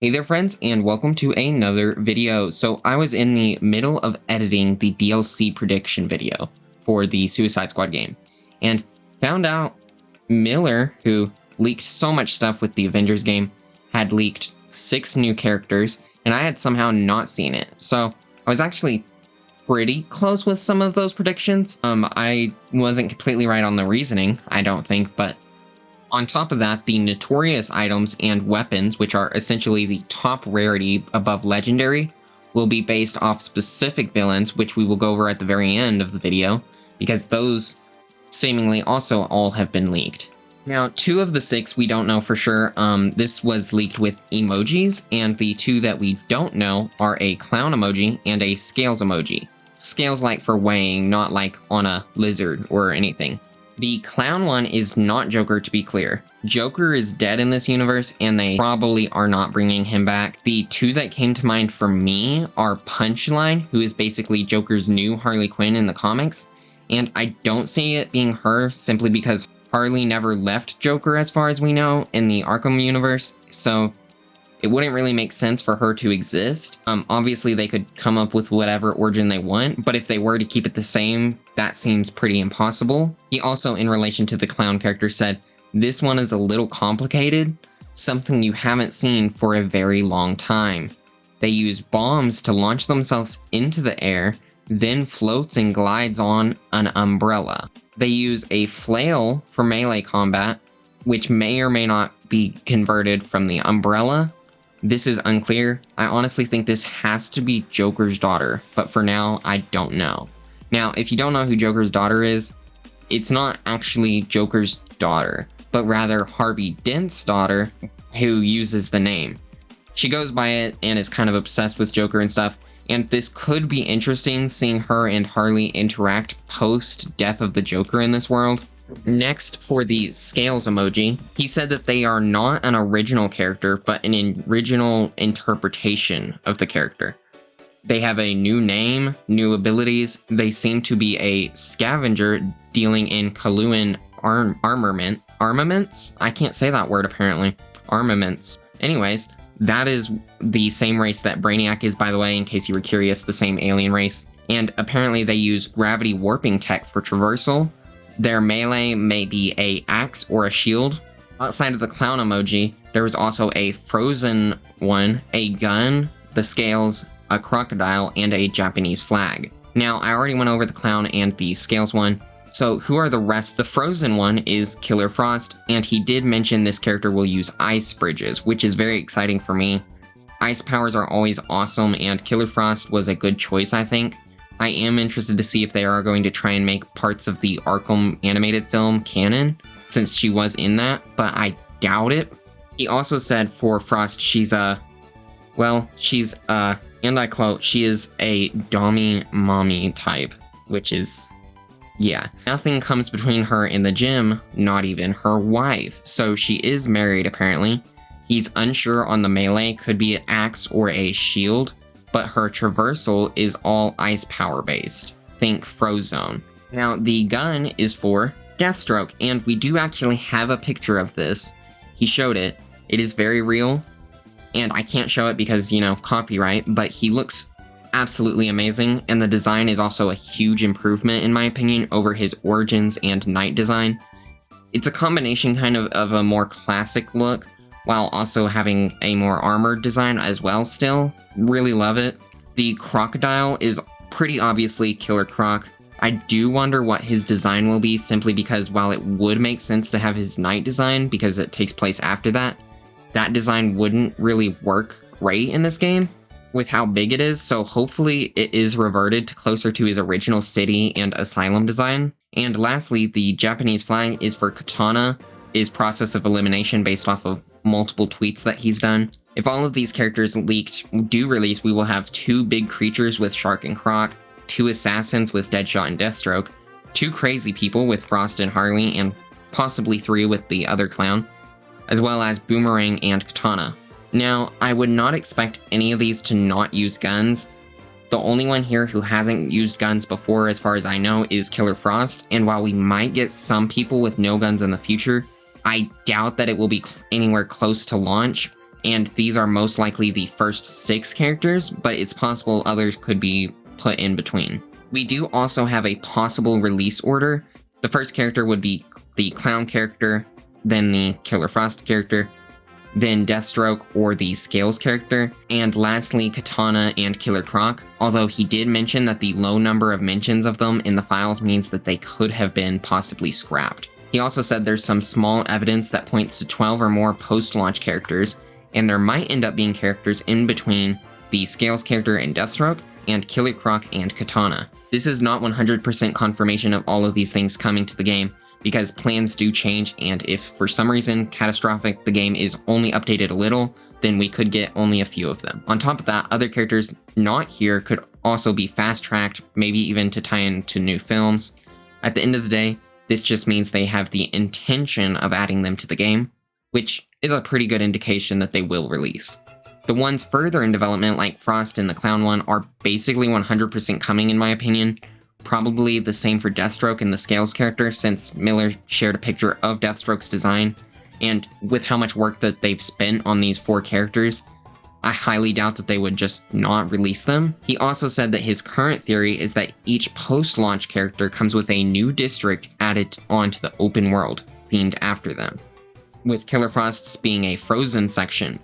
Hey there friends, and welcome to another video. So I was in the middle of editing the DLC prediction video for the Suicide Squad game and found out Miller, who leaked so much stuff with the Avengers game, had leaked 6 new characters and I had somehow not seen it. So I was actually pretty close with some of those predictions. I wasn't completely right on the reasoning, I don't think, but on top of that, the notorious items and weapons, which are essentially the top rarity above legendary, will be based off specific villains, which we will go over at the very end of the video, because those seemingly also all have been leaked. Now, 2 of the 6 we don't know for sure. This was leaked with emojis, and the 2 that we don't know are a clown emoji and a scales emoji. Scales like for weighing, not like on a lizard or anything. The clown one is not Joker, to be clear. Joker is dead in this universe, and they probably are not bringing him back. The 2 that came to mind for me are Punchline, who is basically Joker's new Harley Quinn in the comics, and I don't see it being her simply because Harley never left Joker as far as we know in the Arkham universe, so it wouldn't really make sense for her to exist. Obviously, they could come up with whatever origin they want, but if they were to keep it the same, that seems pretty impossible. He also, in relation to the clown character, said, "This one is a little complicated, something you haven't seen for a very long time. They use bombs to launch themselves into the air, then floats and glides on an umbrella. They use a flail for melee combat, which may or may not be converted from the umbrella. This is unclear. I honestly think this has to be Joker's daughter, but for now, I don't know." Now, if you don't know who Joker's daughter is, it's not actually Joker's daughter, but rather Harvey Dent's daughter, who uses the name. She goes by it and is kind of obsessed with Joker and stuff, and this could be interesting seeing her and Harley interact post-death of the Joker in this world. Next, for the scales emoji, he said that they are not an original character, but an original interpretation of the character. They have a new name, new abilities. They seem to be a scavenger dealing in Kaluan armaments? I can't say that word apparently. Armaments. Anyways, that is the same race that Brainiac is, by the way, in case you were curious, the same alien race. And apparently they use gravity warping tech for traversal. Their melee may be a axe or a shield. Outside of the clown emoji, there was also a frozen one, a gun, the scales, a crocodile, and a Japanese flag. Now, I already went over the clown and the scales one, so who are the rest? The frozen one is Killer Frost, and he did mention this character will use ice bridges, which is very exciting for me. Ice powers are always awesome, and Killer Frost was a good choice, I think. I am interested to see if they are going to try and make parts of the Arkham animated film canon, since she was in that, but I doubt it. He also said for Frost, she's and I quote, she is a dommy mommy type, which is, yeah. Nothing comes between her and the gym, not even her wife, so she is married apparently. He's unsure on the melee, could be an axe or a shield, but her traversal is all ice power based. Think Frozone. Now, the gun is for Deathstroke, and we do actually have a picture of this. He showed it. It is very real, and I can't show it because, you know, copyright, but he looks absolutely amazing, and the design is also a huge improvement, in my opinion, over his Origins and Knight design. It's a combination kind of a more classic look, while also having a more armored design as well still. Really love it. The crocodile is pretty obviously Killer Croc. I do wonder what his design will be, simply because while it would make sense to have his Knight design, because it takes place after that, that design wouldn't really work great in this game with how big it is, so hopefully it is reverted to closer to his original city and asylum design. And lastly, the Japanese flag is for Katana, is process of elimination based off of multiple tweets that he's done. If all of these characters leaked do release, we will have 2 big creatures with Shark and Croc, 2 assassins with Deadshot and Deathstroke, 2 crazy people with Frost and Harley, and possibly 3 with the other clown, as well as Boomerang and Katana. Now, I would not expect any of these to not use guns. The only one here who hasn't used guns before, as far as I know, is Killer Frost, and while we might get some people with no guns in the future, I doubt that it will be anywhere close to launch. and these are most likely the first 6 characters, but it's possible others could be put in between. We do also have a possible release order. The first character would be the Clown character, then the Killer Frost character, then Deathstroke or the Scales character, and lastly Katana and Killer Croc, although he did mention that the low number of mentions of them in the files means that they could have been possibly scrapped. He also said there's some small evidence that points to 12 or more post-launch characters, and there might end up being characters in between the Scales character and Deathstroke, and Killer Croc and Katana. This is not 100% confirmation of all of these things coming to the game, because plans do change, and if for some reason catastrophic the game is only updated a little, then we could get only a few of them. On top of that, other characters not here could also be fast-tracked, maybe even to tie into new films. At the end of the day, this just means they have the intention of adding them to the game, which is a pretty good indication that they will release. The ones further in development, like Frost and the Clown one, are basically 100% coming in my opinion. Probably the same for Deathstroke and the Scales character, since Miller shared a picture of Deathstroke's design, and with how much work that they've spent on these 4 characters, I highly doubt that they would just not release them. He also said that his current theory is that each post-launch character comes with a new district added onto the open world, themed after them, with Killer Frost's being a frozen section,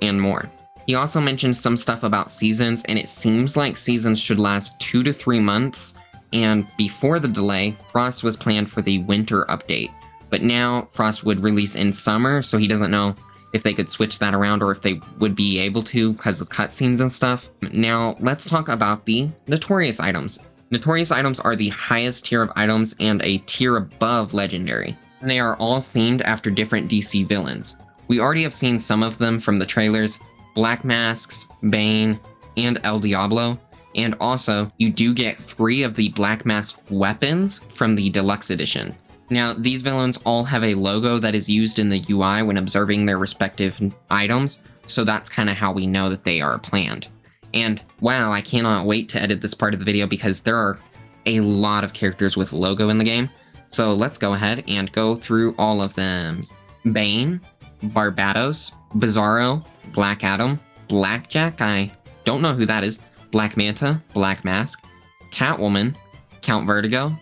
and more. He also mentioned some stuff about seasons, and it seems like seasons should last 2 to 3 months, and before the delay, Frost was planned for the winter update, but now Frost would release in summer, so he doesn't know if they could switch that around or if they would be able to because of cutscenes and stuff. Now, let's talk about the Notorious items. Notorious items are the highest tier of items and a tier above Legendary, and they are all themed after different DC villains. We already have seen some of them from the trailers: Black Masks, Bane, and El Diablo. And also, you do get 3 of the Black Mask weapons from the Deluxe Edition. Now, these villains all have a logo that is used in the UI when observing their respective items, so that's kind of how we know that they are planned. And wow, I cannot wait to edit this part of the video because there are a lot of characters with logo in the game. So let's go ahead and go through all of them. Bane, Barbatos, Bizarro, Black Adam, Blackjack, I don't know who that is, Black Manta, Black Mask, Catwoman, Count Vertigo,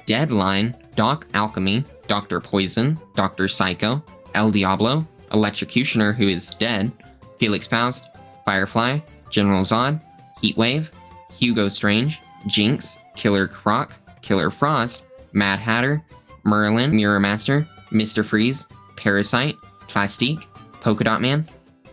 Deadline, Doc Alchemy, Dr. Poison, Dr. Psycho, El Diablo, Electrocutioner who is dead, Felix Faust, Firefly, General Zod, Heatwave, Hugo Strange, Jinx, Killer Croc, Killer Frost, Mad Hatter, Merlin, Mirror Master, Mr. Freeze, Parasite, Plastique, Polka Dot Man,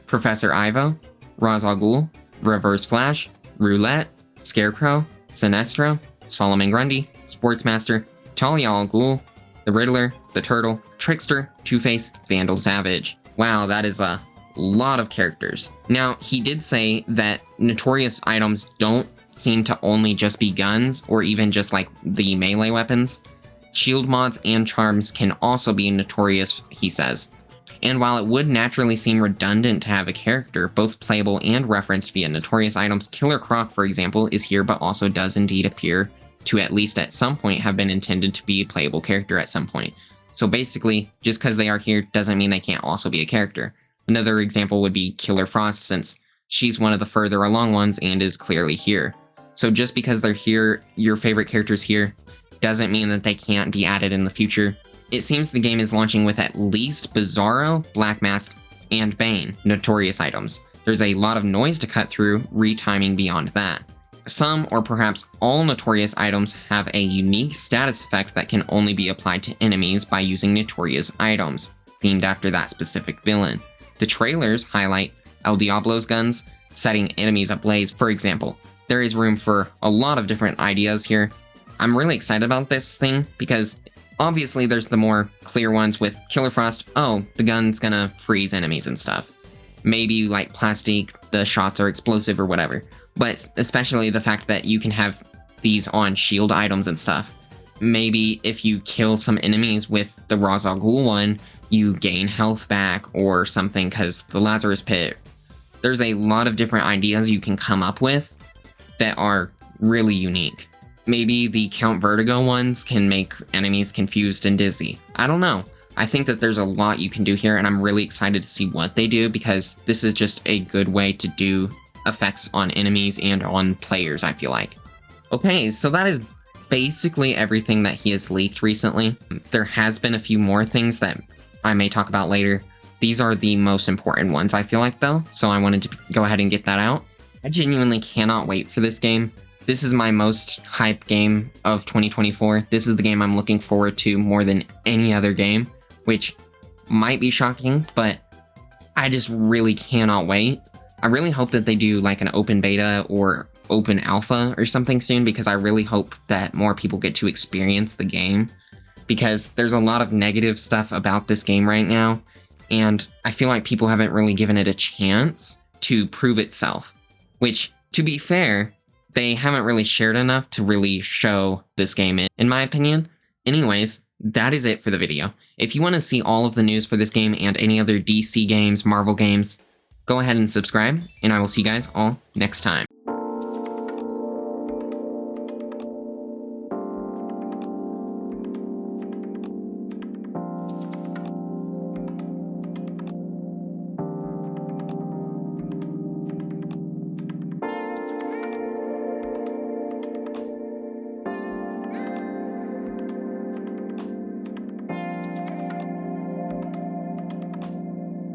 Professor Ivo, Ra's al Ghul, Reverse Flash, Roulette, Scarecrow, Sinestro, Solomon Grundy, Sportsmaster, Talia al Ghul, the Riddler, the Turtle, Trickster, Two-Face, Vandal Savage. Wow, that is a lot of characters. Now, he did say that Notorious items don't seem to only just be guns, or even just like the melee weapons. Shield mods and charms can also be Notorious, he says. And while it would naturally seem redundant to have a character both playable and referenced via Notorious items, Killer Croc, for example, is here but also does indeed appear to at least at some point have been intended to be a playable character at some point. So basically, just because they are here doesn't mean they can't also be a character. Another example would be Killer Frost, since she's one of the further along ones and is clearly here. So just because they're here, your favorite characters here, doesn't mean that they can't be added in the future. It seems the game is launching with at least Bizarro, Black Mask, and Bane Notorious items. There's a lot of noise to cut through, retiming beyond that. Some, or perhaps all Notorious items have a unique status effect that can only be applied to enemies by using Notorious items, themed after that specific villain. The trailers highlight El Diablo's guns, setting enemies ablaze, for example. There is room for a lot of different ideas here. I'm really excited about this thing because obviously there's the more clear ones with Killer Frost, oh, the gun's gonna freeze enemies and stuff. Maybe like Plastique, the shots are explosive or whatever. But especially the fact that you can have these on shield items and stuff. Maybe if you kill some enemies with the Ra's al Ghul one, you gain health back or something because the Lazarus Pit. There's a lot of different ideas you can come up with that are really unique. Maybe the Count Vertigo ones can make enemies confused and dizzy. I don't know. I think that there's a lot you can do here, and I'm really excited to see what they do, because this is just a good way to do effects on enemies and on players, I feel like. Okay, so that is basically everything that he has leaked recently. There has been a few more things that I may talk about later. These are the most important ones, I feel like, though, so I wanted to go ahead and get that out. I genuinely cannot wait for this game. This is my most hyped game of 2024. This is the game I'm looking forward to more than any other game, which might be shocking, but I just really cannot wait. I really hope that they do like an open beta or open alpha or something soon, because I really hope that more people get to experience the game, because there's a lot of negative stuff about this game right now, and I feel like people haven't really given it a chance to prove itself, which, to be fair, they haven't really shared enough to really show this game in my opinion. Anyways, that is it for the video. If you want to see all of the news for this game and any other DC games, Marvel games, go ahead and subscribe, and I will see you guys all next time.